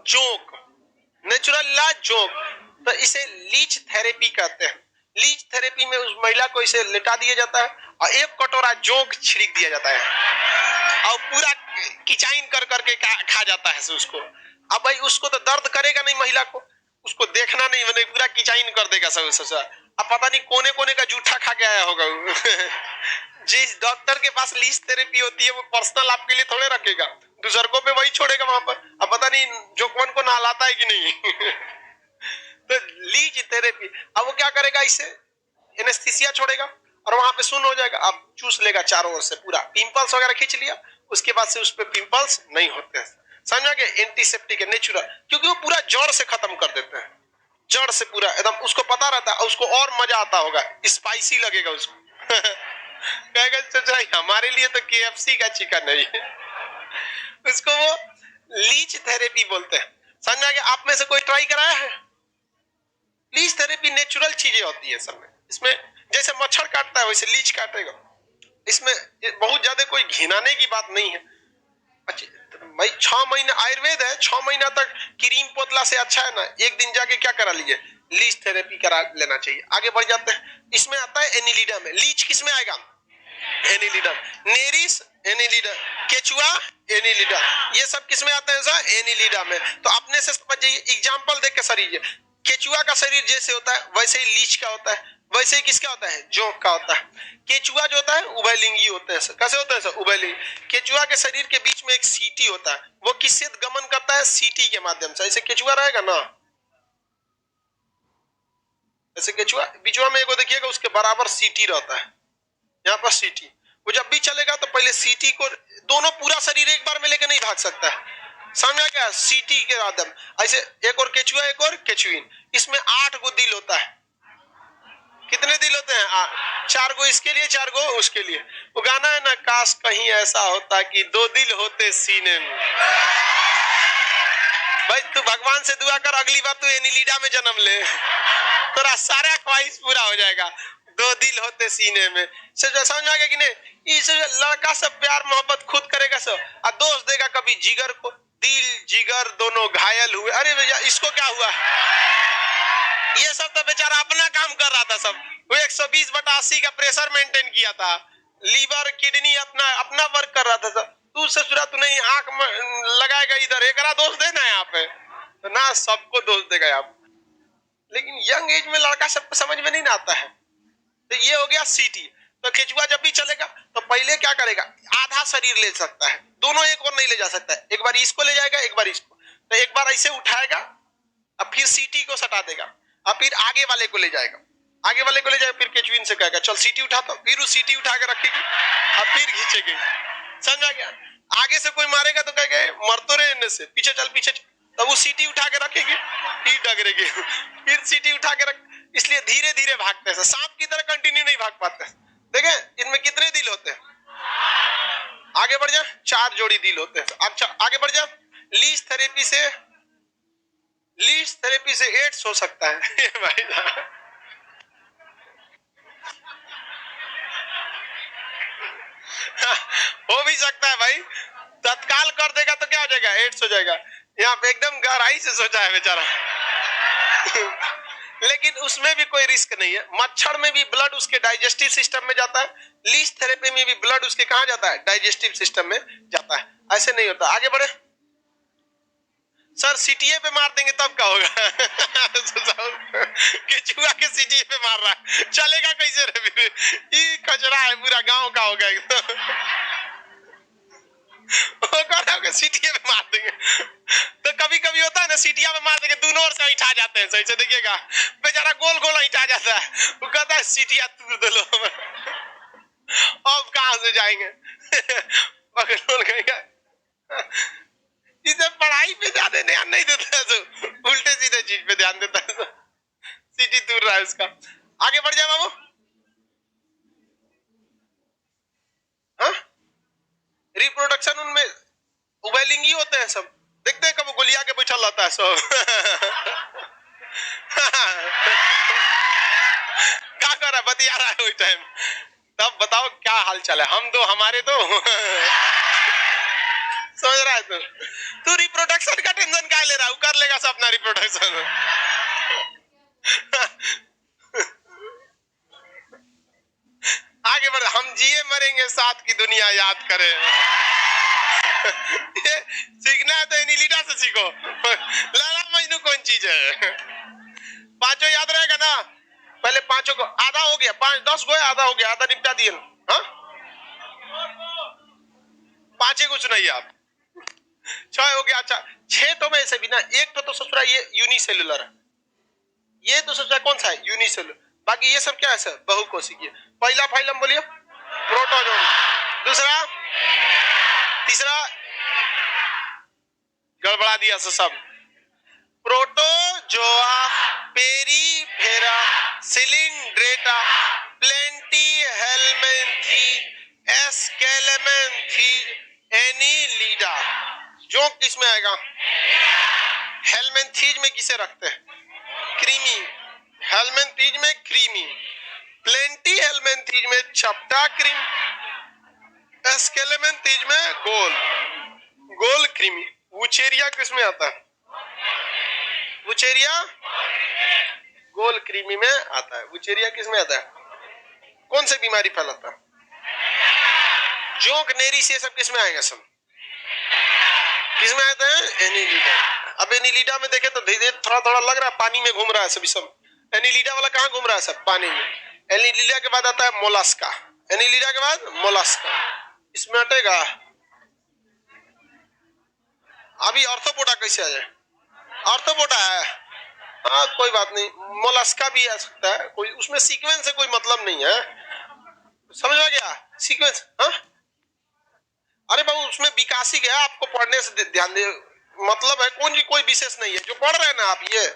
जोंक, नेचुरल इलाज जोंक, तो इसे लीच थेरेपी कहते हैं। लीच थेरेपी में उस महिला को इसे लेटा दिया जाता है और एक कटोरा जोंक छिड़क दिया जाता है और पूरा किचाइन कर करके खा जाता है उसको। अब भाई उसको तो दर्द करेगा नहीं महिला को, उसको देखना नहीं, मैंने पूरा किचाइन कर देगा सब सचा। अब पता नहीं कोने कोने का जूठा खा के आया होगा जिस डॉक्टर के पास लीच थेरेपी होती है वो पर्सनल आपके लिए थोड़े रखेगा, बुजुर्गों पे वही छोड़ेगा वहां पर। अब पता नहीं जोकवन को नहलाता है कि नहीं तो लीच थेरेपी, अब वो क्या करेगा, इससे एनेस्थीसिया छोड़ेगा और वहां पे सुन हो जाएगा, अब चूस लेगा चारों ओर से, पूरा पिंपल्स वगैरह खींच लिया, उसके बाद से उस पे पिंपल्स नहीं होते हैं। समझा गया, एंटीसेप्टिक है, नेचुरल, क्योंकि वो पूरा जड़ से खत्म कर देते हैं, जड़ से पूरा एकदम, उसको पता रहता है, उसको और मजा आता होगा, स्पाइसी लगेगा उसको कहेगा चाचा हमारे लिए तो KFC का चिकन है उसको वो लीच थेरेपी बोलते हैं। समझा गया, आप में से कोई ट्राई कराया है लीच थेरेपी नेचुरल चीजें होती है सब में। इसमें जैसे मच्छर काटता है वैसे लीच काटेगा। इसमें बहुत ज्यादा कोई घिनाने की बात नहीं है। अच्छा भाई 6 महीने आयुर्वेद है, 6 महीना तक क्रीम पोतला से अच्छा है ना एक दिन जाके क्या करा लीजिए, लीच थेरेपी करा लेना चाहिए। आगे बढ़ जाते हैं। इसमें आता है एनिलिडा में। लीच किस में आएगा? एनिलिडा। नेरिस एनिलिडा, केचुआ एनिलिडा, ये सब किस में आता है सर? एनिलिडा में। तो अपने से समझ जाइए, एग्जाम्पल देख के शरीर, केचुआ का शरीर जैसे होता है वैसे ही लीच का होता है, वैसे ही किसका होता है? जोंक का होता है। केचुआ जो होता है उभयलिंगी होते हैं। कैसे होता है सर? उभयलिंगी। केचुआ के शरीर के बीच में एक सीटी होता है, वो किससे गमन करता है? सीटी के माध्यम से। ऐसे केचुआ रहेगा ना, ऐसे केचुआ बीचवा में एगो देखिएगा उसके बराबर सीटी रहता है, यहाँ पर सीटी। वो जब भी चलेगा तो पहले सीटी को, दोनों पूरा शरीर एक बार में लेके नहीं भाग सकता है, समझा क्या? सीटी के माध्यम। ऐसे एक और केचुआ, एक और केचुइन। इसमें 8 गो दिल होता है। कितने दिल होते हैं? 4 गो इसके लिए, 4 गो उसके लिए। वो गाना है ना, काश कहीं ऐसा होता कि 2 दिल होते सीने में। भाई तू भगवान से दुआ कर अगली बार तू एनिलिडा में जन्म ले, तेरा सारा ख्वाहिश पूरा हो जाएगा। 2 दिल होते सीने में। समझ आ गया कि नहीं? इस लड़का से प्यार मोहब्बत खुद करेगा सब, और दोष देगा कभी जिगर को। दिल जिगर दोनों घायल हुए। अरे भैया इसको क्या हुआ? ये सब तो बेचारा अपना काम कर रहा था सब। वो 120/80 का प्रेशर मेंटेन किया था, लीवर किडनी अपना अपना वर्क कर रहा था सब। तू ससुरा तू नहीं आंख लगाएगा इधर, एक दोष देना है यहाँ पे तो ना, सबको दोष देगा आप। लेकिन यंग एज में लड़का सबको समझ में नहीं ना आता है। तो ये हो गया सीटी। तो केचुआ जब भी चलेगा तो पहले क्या करेगा? आधा शरीर ले सकता है, दोनों एक और नहीं ले जा सकता है। एक बार इसको ले जाएगा, एक बार इसको। तो एक बार ऐसे उठाएगा, अब फिर सीटी को सटा देगा, अब फिर आगे वाले को ले जाएगा, आगे वाले को ले जाएगा, फिर केचुइन से कहेगा चल सीटी उठा, तो फिर उस सीटी उठा के रखेगी, अब फिर खींचेगी। समझा गया? आगे से कोई मारेगा तो कहेगा मर तो रहे इनमें से, पीछे चल पीछे चल। तब वो सीटी उठा के रखेगी, फिर डगरेगी, फिर सीटी उठा के रख। इसलिए धीरे धीरे भागते हैं, सांप की तरह कंटिन्यू नहीं भाग पाते। देखें इनमें कितने दिल होते हैं? आगे बढ़ जा, 4 जोड़ी दिल होते हैं। अच्छा आगे बढ़ जा। लीच थेरेपी से, लीच थेरेपी से एड्स हो सकता है भाई हो भी सकता है भाई, तत्काल कर देगा तो क्या हो जाएगा? एड्स हो जाएगा। यहाँ पे एकदम गहराई से सोचा है बेचारा लेकिन उसमें भी कोई रिस्क नहीं है। मच्छर में भी ब्लड उसके डाइजेस्टिव सिस्टम में जाता है, लीच थेरेपी में भी ब्लड उसके कहां जाता है? डाइजेस्टिव सिस्टम में जाता है। ऐसे नहीं होता। आगे बढ़े। सर सीटीए पे मार देंगे तब क्या होगा? केचुआ के सीटीए पे मार रहा है, चलेगा कैसे रे? फिर ये कचरा है, पूरा गांव का होगा एकदम सीटिया में मार देंगे। तो कभी कभी होता है ना, सीटिया में मार देंगे, दोनों ओर से उठा जाते हैं। सही से देखिएगा, बेचारा गोल गोल उठा जाता है। वो कहता है सीटिया तूड़ दो लो अब कहां से जाएंगे इसे पढ़ाई पे ज्यादा ध्यान नहीं देता है, तो उल्टे सीधे चीज पे ध्यान देता है। सीटी दूर रहा है उसका। आगे बढ़ जाए बाबू। हाँ रिप्रोडक्शन उनमें उभयलिंगी होते हैं सब। देखते हैं कब गोलिया के बैठा लाता है सब क्या कर रहा है? बतिया रहा है वही टाइम। तब बताओ क्या हाल चाल है? हम दो हमारे दो समझ रहा है तू रिप्रोडक्शन का टेंशन क्या ले रहा है? कर लेगा सब अपना रिप्रोडक्शन आगे बढ़। हम जिए मरेंगे साथ की दुनिया याद करें सीखना है तो एनिलिडा से सीखो लैला मजनू कौन चीज है? पांचों याद रहेगा ना? पहले पांचों को आधा हो गया, 5-10 गो आधा हो गया, आधा निपटा दिए। हाँ 5 को सुनाइए आप। 6 हो गया। अच्छा 6 तो में ऐसे भी ना, एक तो ससुरा ये यूनिसेलुलर है, ये तो ससुरा कौन सा है? यूनिसेलुलर। बाकी ये सब क्या है सर? बहुकोशिकीय। पहला फाइलम बोलिए प्रोटोजोन, दूसरा, तीसरा गड़बड़ा दिया सब। Protozoa, porifera, coelenterata, platyhelminthes, aschelminthes, annelida. जो किस में आएगा? हेलमेंथीज में किसे रखते हैं? क्रीमी। हेलमिंथीज में क्रीमी, प्लेंटी हेलमिंथीज में चपटा क्रीम, एस्केलेमेंथीज में गोल क्रीमी। वुचेरिया किसमें आता है? वुचेरिया गोल क्रीमी में आता है। वुचेरिया किसमें आता है? कौन सी बीमारी फैलाता है? जोंक, नेरी से सब किसमें आएगा? सब किसमें आते हैं? एनिलिडा। अब एनिलिडा में देखे तो धीरे थोड़ा थोड़ा लग रहा है पानी में घूम रहा है सभी सब। एनिलिडा वाला कहाँ घूम रहा है? सब पानी में। एनिलिडा के बाद आता है मोलास्का, एनिलिडा के बाद मोलास्का, इसमें हटेगा। अभी ऑर्थोपोडा कैसे आ जाए? ऑर्थोपोडा है, हाँ कोई बात नहीं, मोलास्का भी आ सकता है, कोई उसमें सीक्वेंस से कोई मतलब नहीं है, समझ में गया? सीक्वेंस, हाँ अरे बाबू उसमें विकासिक है, आपको पढ़ने से ध्यान दे, मतलब है कौन जी, कोई विशेष नहीं है जो पढ़ रहे हैं ना आप। ये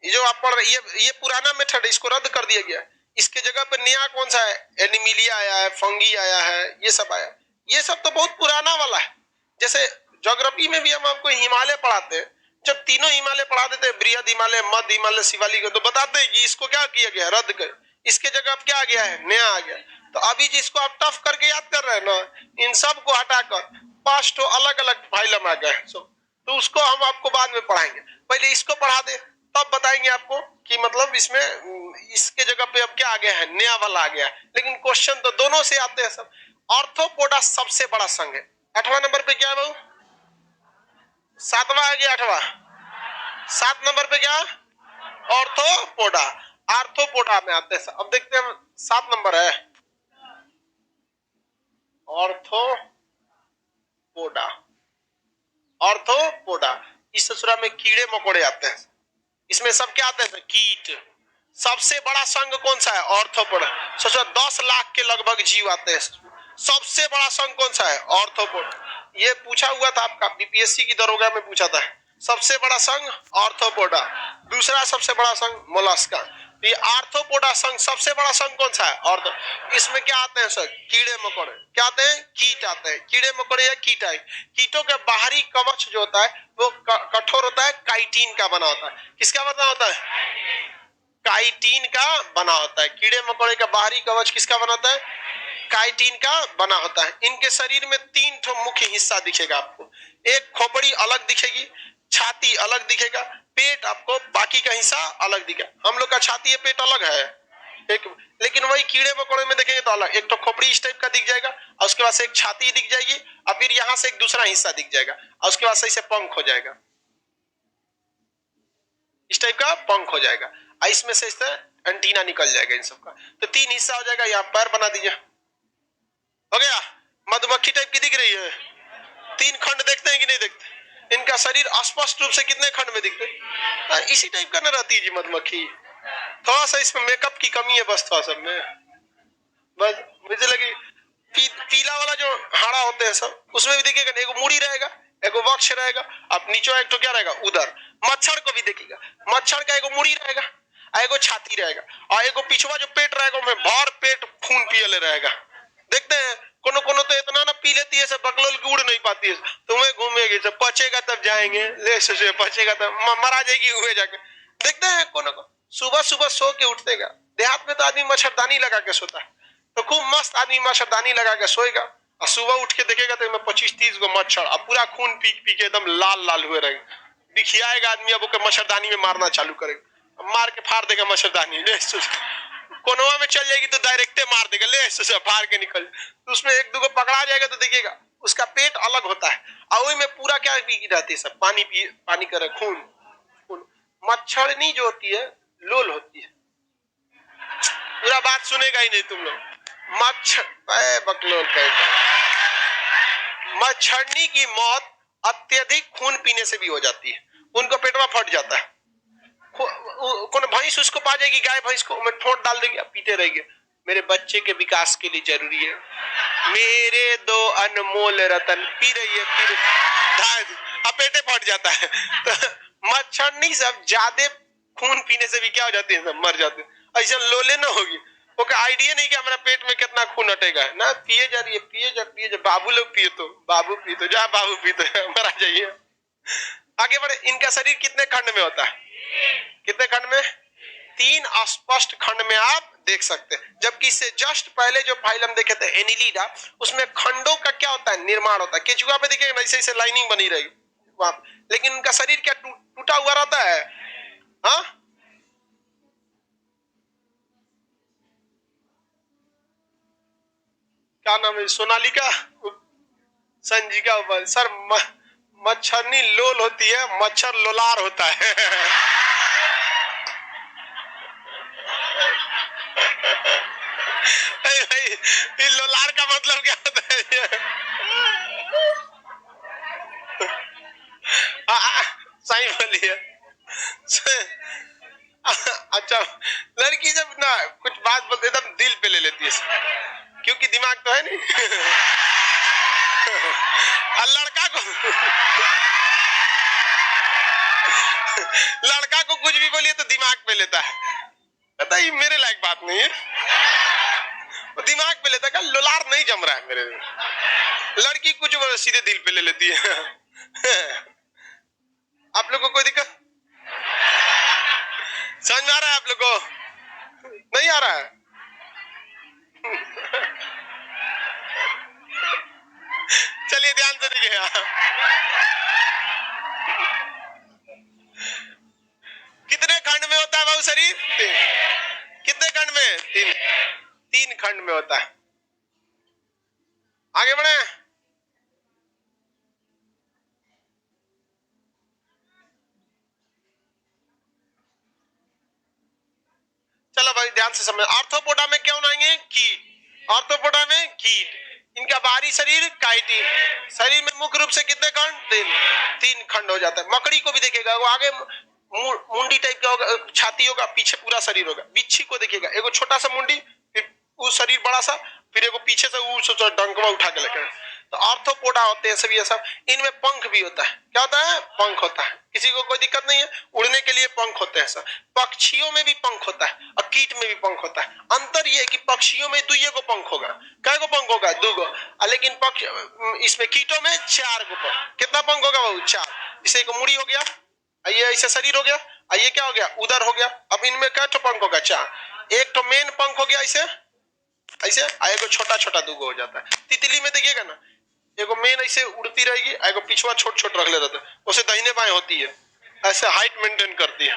जो आप पढ़ रहे, ये पुराना मेथड है, इसको रद्द कर दिया गया। इसके जगह पे नया कौन सा है? एनिमिलिया आया है, फंगी आया है, ये सब आया। ये सब तो बहुत पुराना वाला है। जैसे ज्योग्राफी में भी हम आपको हिमालय पढ़ाते हैं, जब तीनों हिमालय पढ़ा देते हैं, बृहद हिमालय, मध्य हिमालय, शिवालिक, तो बताते हैं कि इसको क्या किया गया, रद्द कर, इसके जगह अब क्या आ गया है? नया आ गया। तो अभी जिसको आप टफ करके याद कर रहे हैं ना, इन सब को हटाकर 5 तो अलग अलग फाइलम आ गए, तो उसको हम आपको बाद में पढ़ाएंगे। पहले इसको पढ़ा दे, तब बताएंगे आपको कि मतलब इसमें इसके जगह पे अब क्या आ गया है? नया वाला आ गया है। लेकिन क्वेश्चन तो दोनों से आते हैं सब। ऑर्थोपोडा सबसे बड़ा संघ है। 8वां नंबर पे क्या है बाबू? 7वां आ गया, 8वां। 7 नंबर पे क्या? ऑर्थोपोडा। आर्थोपोडा में आते हैं। अब देखते हैं 7 नंबर है ऑर्थोपोडा। ऑर्थोपोडा इस ससुरा में कीड़े मकोड़े आते हैं, इसमें सब क्या आते हैं? कीट। सबसे बड़ा संघ कौन सा है? ऑर्थोपोडा। सोचो 10 लाख के लगभग जीव आते हैं। सबसे बड़ा संघ कौन सा है? ऑर्थोपोडा। ये पूछा हुआ था आपका, बीपीएससी की दरोगा में पूछा था। सबसे बड़ा संघ ऑर्थोपोडा, दूसरा सबसे बड़ा संघ मोलास्का। ये आर्थोपोडा संघ, सबसे बड़ा संघ कौन सा है? ऑर्थो। इसमें क्या आते हैं सर? कीड़े मकोड़े। क्या आते हैं? कीट आते हैं। कीड़े मकोड़े या कीट आए। कीटों के बाहरी कवच जो होता है वो कठोर होता है, काइटिन का बना होता है। किसका बना होता है? काइटिन का बना होता है। कीड़े मकोड़े का बाहरी कवच किसका बना होता है? काइटिन का बना होता है। इनके शरीर में 3 ठो मुख्य हिस्सा दिखेगा आपको। एक खोपड़ी अलग दिखेगी, छाती अलग दिखेगा, पेट आपको बाकी का हिस्सा अलग दिखेगा। हम लोग का छाती है, पेट अलग है एक, लेकिन वही कीड़े मकोड़े में देखेंगे तो अलग। एक तो खोपड़ी इस टाइप का दिख जाएगा, और उसके बाद से एक छाती दिख जाएगी, और फिर यहाँ से एक दूसरा हिस्सा दिख जाएगा, और उसके बाद से पंख हो जाएगा, इस टाइप का पंख हो जाएगा। इसमें से इस एंटीना निकल जाएगा इन सबका। तो 3 हिस्सा हो जाएगा। यहाँ पैर बना दीजिए, हो गया। मधुमक्खी टाइप की दिख रही है। 3 खंड देखते हैं कि नहीं देखते? इनका शरीर स्पष्ट रूप से कितने खंड में दिखते हैं? इसी टाइप का ना रहती है जी मधुमक्खी। थोड़ा सा इसमें मेकअप की कमी है बस, थोड़ा सा में बस मुझे लगी। पीला वाला जो हाड़ा होते हैं सब, उसमें भी देखिएगा एगो मुड़ी रहेगा, एगो वक्ष रहेगा, अब नीचे एक तो क्या रहेगा? उधर। मच्छर को भी देखिएगा, मच्छर का एगो मुड़ी रहेगा, एगो छाती रहेगा, और एगो पिछवा जो पेट रहेगा उसमें भर पेट खून पियले रहेगा। देखते हैं कोनो कोनो तो इतना ना पी लेती है सब बकलोल की उड़ नहीं पाती है, तुम्हें घूमेगी सब, पचेगा तब जाएंगे, ले से पचेगा तब मरा जाएगी हुए जाके। देखते हैं कोनो को सुबह सुबह सो के उठते गा। देहात में तो आदमी मच्छरदानी लगा के सोता है, तो खूब मस्त आदमी मच्छरदानी लगा के सोएगा, और सुबह उठ के देखेगा तो 25-30 गो मच्छर, अब पूरा खून पी पी के एकदम लाल लाल हुए रहेंगे। दिखियाएगा आदमी, अब ओके मच्छरदानी में मारना चालू करेगा, मार के फाड़ देगा मच्छरदानी, कोनवा में चल जाएगी तो डायरेक्टे मार देगा, ले से फाड़ के निकल। तो उसमें 1-2 को पकड़ा जाएगा तो देखिएगा उसका पेट अलग होता है, और वही में पूरा क्या पी रहती है सब? पानी करे, खून। मच्छरनी जो होती है लोल होती है। पूरा बात सुनेगा ही नहीं तुम लोग। बकलोल मच्छरनी की मौत अत्यधिक खून पीने से भी हो जाती है, उनको पेटवा फट जाता है। कौन भैंस उसको पा जाएगी, गाय भैंस को में ठोंट डाल देगी, पीते रहेगी। मेरे बच्चे के विकास के लिए जरूरी है, मेरे 2 अनमोल रतन, पी रही है, अब पेटे फट जाता है। तो मच्छरनी सब ज्यादा खून पीने से भी क्या हो जाती है? सब मर जाते हैं। ऐसा लोले ना होगी, ओके आइडिया नहीं कि हमारा पेट में कितना खून हटेगा ना। पिए जा रही है, पिए जा। बाबू लोग पिए तो बाबू पी तो जा, बाबू पी तो मरा जाइए। आगे बढ़े। इनका शरीर कितने खंड में होता है? कितने खंड में? 3 स्पष्ट खंड में आप देख सकते हैं। जबकि इससे जस्ट पहले जो फाइल हम देखे थे एनिलिडा, उसमें खंडों का क्या होता है, निर्माण होता है। केचुआ पे देखिएगा ऐसे ऐसे लाइनिंग बनी रहेगी वहां, लेकिन उनका शरीर क्या टूटा हुआ रहता है। हाँ, क्या नाम है, सोनालिका संजिका सर, मच्छरनी लोल होती है, मच्छर लोलार होता है। भाई लोलार का मतलब क्या होता है? सही बोलिए। अच्छा, लड़की जब ना कुछ बात बोलते एकदम दिल पे ले लेती है, क्योंकि दिमाग तो है नहीं। और लड़का को कुछ भी बोलिए तो दिमाग पे लेता है, कहता ये मेरे लायक बात नहीं है, वो दिमाग पे लेता है, लोलार नहीं जम रहा है मेरे। लड़की कुछ सीधे दिल पे ले लेती है। आप लोग को कोई दिक्कत समझ में आ रहा है? आप लोग को नहीं आ रहा है? चलिए ध्यान से देखिए, कितने खंड में होता है बाबू शरीर? कितने खंड में? 3 खंड में होता है। आगे बढ़े। चलो भाई ध्यान से समझ। आर्थ्रोपोडा में क्या आएंगे? कीट। आर्थ्रोपोडा में कीट। इनका बाहरी शरीर काइटिन। शरीर में मुख्य रूप से कितने खंड? 3 खंड हो जाता है। मकड़ी को भी देखिएगा, वो आगे मुंडी टाइप का होगा, छाती होगा, पीछे पूरा शरीर होगा। बिच्छी को देखिएगा, एगो छोटा सा मुंडी, फिर वो शरीर बड़ा सा, फिर एगो पीछे से वो डंकवा उठा के लेकर। तो आर्थ्रोपोडा होते हैं सभी ये सब। इनमें पंख भी होता है। क्या होता है? पंख होता है। किसी को कोई दिक्कत नहीं है, उड़ने के लिए पंख होते हैं सब। पक्षियों में भी पंख होता है और कीट में भी पंख होता है। अंतर ये है कि पक्षियों में 2 को पंख होगा। कै गो पंख होगा? 2 गो। लेकिन इसमें कीटों में 4 गो पंख। कितना पंख होगा बाबू? 4। इसे एक मुड़ी हो गया, ये ऐसे शरीर हो गया, ये क्या हो गया? उदर हो गया। अब इनमें क्या पंख होगा? 4। एक तो मेन पंख हो गया ऐसे ऐसे, एगो छोटा छोटा 2 गो हो जाता है। तितली में देखिएगा ना, एगो मेन ऐसे उड़ती रहेगी, एगो पिछवा छोट छोट रख ले रहता है, उसे दाहिने बाएं होती है, ऐसे हाइट मेंटेन करती है।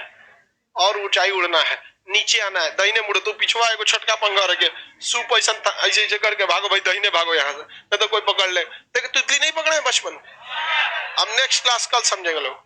और ऊंचाई उड़ना है, नीचे आना है, दाहिने मुड़े तो पिछवा एगो छोटका पंखा रखे, सूप ऐसा ऐसे ऐसे करके भागो भाई, दाहिने भागो यहाँ से, नहीं तो कोई पकड़ ले। देखिए तितली नहीं पकड़े बचपन। अब नेक्स्ट क्लास कल समझेंगे लोग।